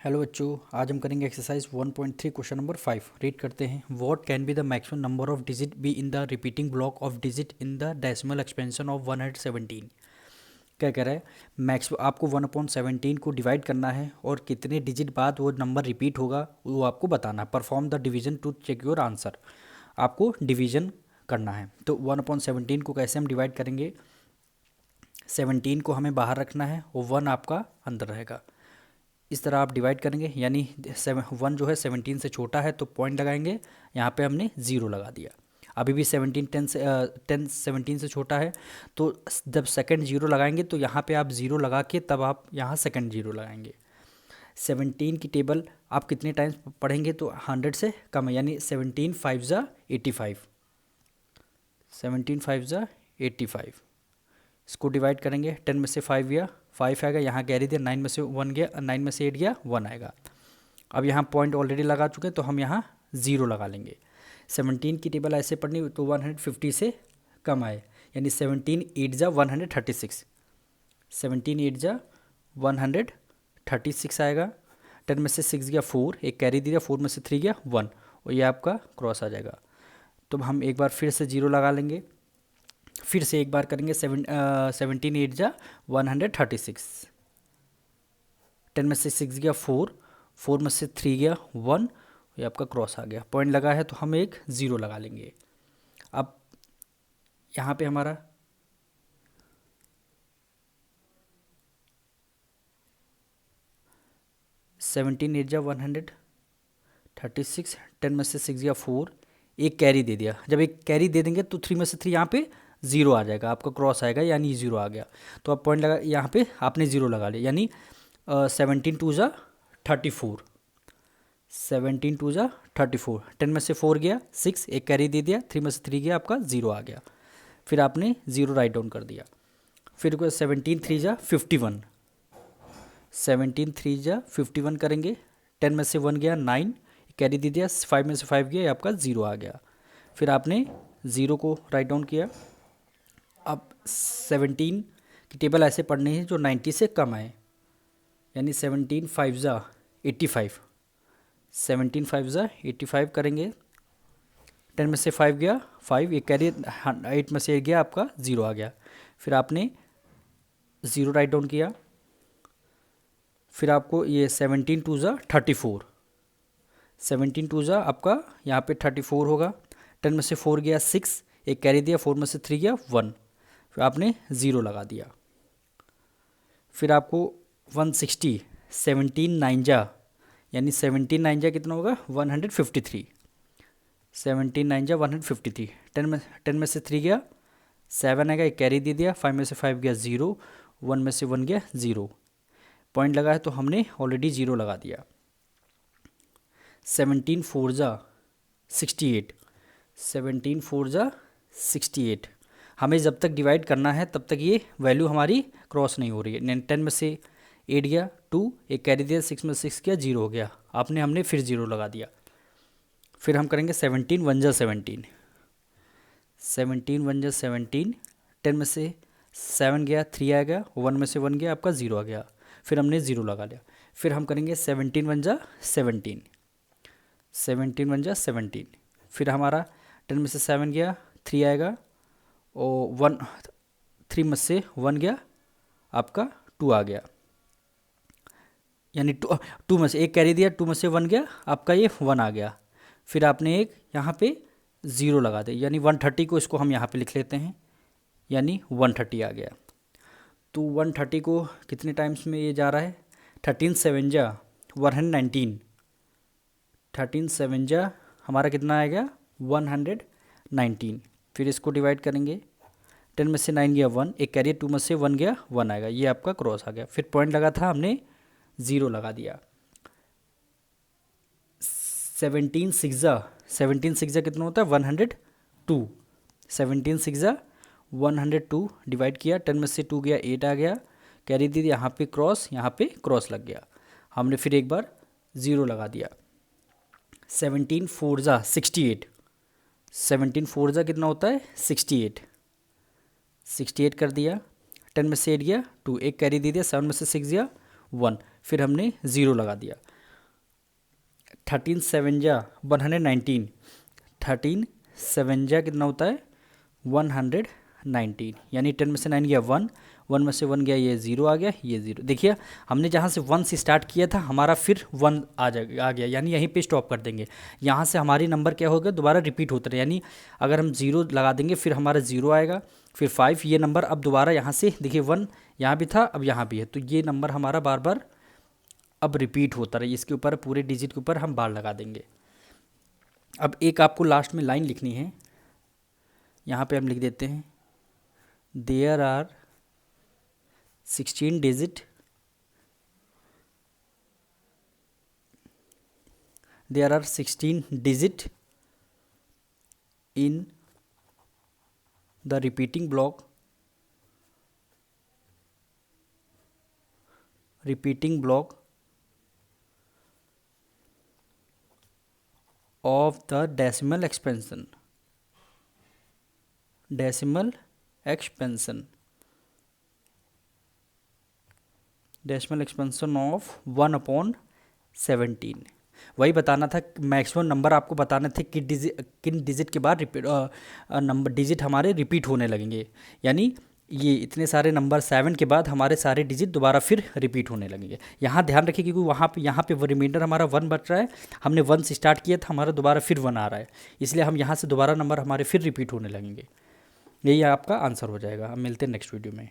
Hello बच्चों, आज हम करेंगे एक्सरसाइज 1.3 क्वेश्चन नंबर 5। रीड करते हैं। What can be the maximum number of digit be in the repeating block of digit in the decimal expansion of 117। क्या कह रहा है? मैक्सिमम आपको 1/17 को डिवाइड करना है और कितने डिजिट बाद वो नंबर रिपीट होगा वो आपको बताना है। Perform the division to check your answer. आपको डिवीजन करना है। तो 1/17 को कैसे हम डिवाइड करेंगे? 17 को हमें बाहर रखना है और 1 आपका अंदर रहेगा। इस तरह आप डिवाइड करेंगे, यानी 1 जो है 17 से छोटा है तो पॉइंट लगाएंगे। यहाँ पे हमने 0 लगा दिया। अभी भी 17 10 17 से छोटा है, तो जब सेकंड 0 लगाएंगे तो यहाँ पे आप 0 लगा के तब आप यहाँ सेकंड 0 लगाएंगे। 17 की टेबल आप कितने टाइम्स पढ़ेंगे तो 100 से कम है, यानी 17 5 ज़ा 85। 17 5 ज़ा 85। इसको डिवाइड करेंगे। 10 में से 5 गया 5 आएगा, यहाँ कैरी दिया। 9 में से 1 गया, 9 में से 8 गया 1 आएगा। अब यहाँ पॉइंट ऑलरेडी लगा चुके हैं तो हम यहाँ 0 लगा लेंगे। 17 की टेबल ऐसे पढ़नी तो 150 से कम आए, यानी 17 8 ज़ा 136। 17 8 ज़ा 136 आएगा। 10 में से 6 गया 4, एक कैरी दिया। 4 में से 3 गया 1 और ये आपका क्रॉस आ जाएगा। तो हम एक बार फिर से 0 लगा लेंगे। फिर से एक बार करेंगे। 17 8 ज़ा 136। 10 में से 6 गया 4, 4 में से 3 गया 1, ये आपका क्रॉस आ गया। पॉइंट लगा है तो हम एक 0 लगा लेंगे। अब यहाँ पे हमारा सेवनटीन 8 ज़ा 136। 10 में से 6 गया 4, एक कैरी दे दिया। जब एक कैरी दे देंगे तो 3 में से 3 यहाँ पे 0 आ जाएगा, आपका क्रॉस आएगा, यानी 0 आ गया। तो अब पॉइंट लगा, यहाँ पे आपने 0 लगा लिया, यानी 17 2 ज़ा 34। 17 2 ज़ा 34। 10 में से 4 गया 6, एक कैरी दे दिया। 3 में से 3 गया, आपका 0 आ गया। फिर आपने 0 राइट डाउन कर दिया। फिर 17 3 ज़ा 51। 17 3 ज़ा 51 करेंगे। 10 में से 1 गया 9, कैरी दे दिया। 5 में से 5 गया, आपका 0 आ गया। फिर आपने 0 को राइट डाउन किया। अब 17 की टेबल ऐसे पढ़नी है जो 90 से कम आए, यानी 17 5 ज़ा 85। 17 5 ज़ा 85 करेंगे। 10 में से 5 गया 5, एक कैरी। 8 में से 1 गया, आपका 0 आ गया। फिर आपने 0 राइट डाउन किया। फिर आपको ये 17 2 ज़ा 34। 17 2 ज़ा आपका यहाँ पे 34 होगा। 10 में से 4 गया 6, एक कैरी दिया। 4 में से 3 गया 1, फिर आपने 0 लगा दिया। फिर आपको 160 17 9 ज़ा, यानी 17 9 ज़ा कितना होगा 153। 17 9 ज़ा 153। 10 में से 3 गया 7 आएगा, एक कैरी दे दिया। 5 में से 5 गया 0, 1 में से 1 गया 0। पॉइंट लगा है तो हमने ऑलरेडी 0 लगा दिया। 17 4 ज़ा 68। 17 4 ज़ा 68। हमें जब तक डिवाइड करना है तब तक ये वैल्यू हमारी क्रॉस नहीं हो रही है। 10 में से 8 गया 2, एक कैरी दिया। 6 में 6 गया 0 हो गया, हमने फिर 0 लगा दिया। फिर हम करेंगे 17 1 ज़ा 17। 17 1 ज़ा 17। 10 में से 7 गया 3 आएगा, 1 में से 1 गया, आपका 0 आ गया। फिर हमने 0 लगा लिया। फिर हम करेंगे 17 1 ज़ा 17। 17 1 ज़ा 17। फिर हमारा 10 में से 7 गया 3 आएगा और 1 3 में से 1 गया, आपका 2 आ गया, यानी 2 में से एक कैरी दिया। 2 में से 1 गया, आपका ये 1 आ गया। फिर आपने एक यहाँ पे 0 लगा दे, यानी 130 को इसको हम यहाँ पे लिख लेते हैं, यानी 130 आ गया। तो 130 को कितने टाइम्स में ये जा रहा है? 13 7 ज़ा 119। 13 7 ज़ा हमारा कितना आएगा 119। फिर इसको डिवाइड करेंगे। 10 में से 9 गया 1, एक कैरियर। 2 में से 1 गया 1 आएगा, ये आपका क्रॉस आ गया। फिर पॉइंट लगा था, हमने 0 लगा दिया। 17 6 ज़ा 17 6 ज़ा कितना होता है 102। 17 6 ज़ा 102 डिवाइड किया। 10 में से 2 गया 8 आ गया, कैरी दी। यहाँ पे क्रॉस लग गया, हमने फिर एक बार 0 लगा दिया। 17 4 ज़ा 68। 17 4 ज़ा कितना होता है 68। 68 कर दिया। 10 में से 8 गया 2, एक कैरी दे दिया। 7 में से 6 गया 1, फिर हमने 0 लगा दिया। 13 7 जा 119, 13 7 जा कितना होता है 119, यानी 10 में से 9 गया 1, 1 में से 1 गया ये 0 आ गया, ये 0। देखिए हमने जहाँ से 1 से स्टार्ट किया था हमारा फिर 1 आ गया, यानी यहीं पे स्टॉप कर देंगे। यहाँ से हमारी नंबर क्या होगा दोबारा रिपीट होता रहे, यानी अगर हम 0 लगा देंगे फिर हमारा 0 आएगा, फिर 5, ये नंबर अब दोबारा यहाँ से देखिए 1 यहाँ भी था अब यहाँ भी है, तो ये नंबर हमारा बार बार अब रिपीट होता रहे। इसके ऊपर पूरे डिजिट के ऊपर हम बार लगा देंगे। अब एक आपको लास्ट में लाइन लिखनी है, यहाँ पे हम लिख देते हैं there are 16 digit, there are 16 digit in the repeating block of the decimal expansion of 1/17। वही बताना था, मैक्सिमम नंबर आपको बताने थे किन डिजिट के बाद नंबर डिजिट हमारे रिपीट होने लगेंगे, यानी ये इतने सारे नंबर 7 के बाद हमारे सारे डिजिट दोबारा फिर रिपीट होने लगेंगे। यहाँ ध्यान रखिए क्योंकि यहाँ पे वो रिमाइंडर हमारा 1 बच रहा है, हमने 1 से स्टार्ट किया था, हमारा दोबारा फिर 1 आ रहा है, इसलिए हम यहाँ से दोबारा नंबर हमारे फिर रिपीट होने लगेंगे। यही आपका आंसर हो जाएगा। हम मिलते हैं नेक्स्ट वीडियो में।